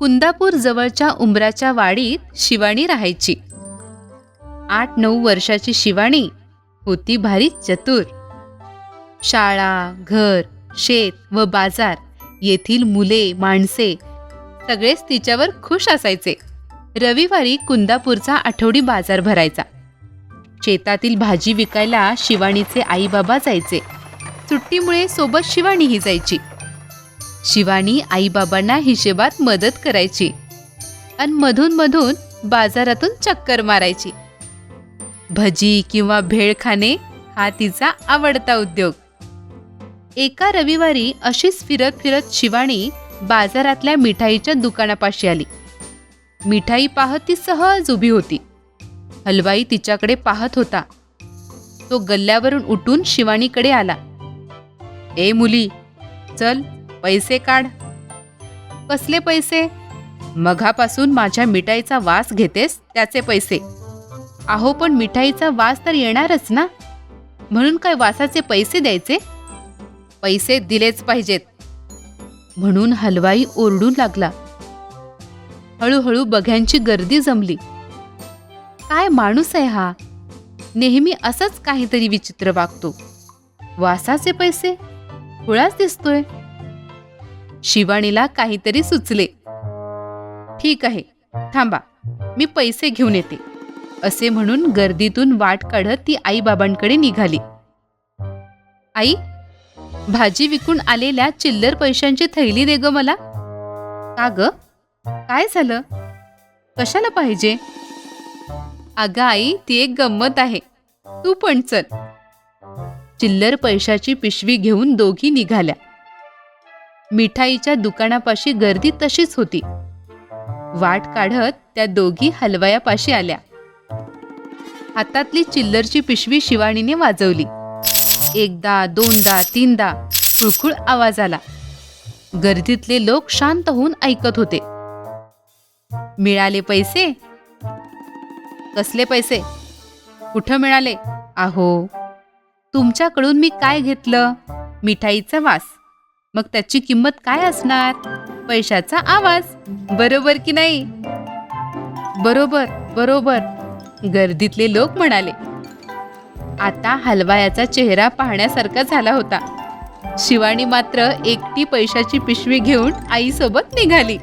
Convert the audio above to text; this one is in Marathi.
कुंदापूर जवळच्या उंबराच्या वाडीत शिवानी राहायची. 8-9 वर्षाची शिवानी होती भारी चतुर. शाळा, घर, शेत व बाजार येथील मुले माणसे सगळेच तिच्यावर खुश असायचे. रविवारी कुंदापूरचा आठवडी बाजार भरायचा. शेतातील भाजी विकायला शिवानीचे आई बाबा जायचे. सुट्टीमुळे सोबत शिवानीही जायची. शिवानी आईबाबांना हिशेबात मदत करायची आणि मधून मधून बाजारातून चक्कर मारायची. भजी किंवा भेळ खाणे हा तिचा आवडता उद्योग. एका रविवारी अशीच फिरत फिरत शिवानी बाजारातल्या मिठाईच्या दुकानापाशी आली. मिठाई पाहत ती सहज उभी होती. हलवाई तिच्याकडे पाहत होता. तो गल्ल्यावरून उठून शिवानीकडे आला. ए मुली, चल पैसे काढ. कसले पैसे? मघापासून माझ्या मिठाईचा वास घेतेस त्याचे पैसे. अहो पण मिठाईचा वास तर येणारच ना, म्हणून काय वासाचे पैसे द्यायचे? पैसे दिलेच पाहिजेत, म्हणून हलवाई ओरडू लागला. हळूहळू बघ्यांची गर्दी जमली. काय माणूस आहे हा, नेहमी असंच काहीतरी विचित्र वागतो. वासाचे पैसे? खुळाच दिसतोय. शिवानीला काहीतरी सुचले. ठीक आहे, थांबा, मी पैसे घेऊन येते, असे म्हणून गर्दीतून वाट काढत ती आईबाबांकडे निघाली. आई, भाजी विकून आलेल्या चिल्लर पैशांची थैली दे ग मला. का ग, काय झालं? कशाला पाहिजे? अगं आई, ती एक गंमत आहे, तू पण चल. चिल्लर पैशाची पिशवी घेऊन दोघी निघाल्या. मिठाईच्या दुकानापाशी गर्दी तशीच होती. वाट काढत त्या दोघी हलवायापाशी आल्या. हातातली चिल्लरची पिशवी शिवानीने वाजवली. एकदा, दोनदा, तीनदा खुळखुळ आवाज आला. गर्दीतले लोक शांत होऊन ऐकत होते. मिळाले पैसे? कसले पैसे? कुठं मिळाले? अहो, तुमच्याकडून मी काय घेतलं? मिठाईचा वास. मग त्याची किंमत काय असणार? पैशाचा आवाज. बरोबर की नाही? बरोबर बरोबर, गर्दीतले लोक म्हणाले. आता हलवायाचा चेहरा पाहण्यासारखा झाला होता. शिवानी मात्र एकटी पैशाची पिशवी घेऊन आईसोबत निघाली.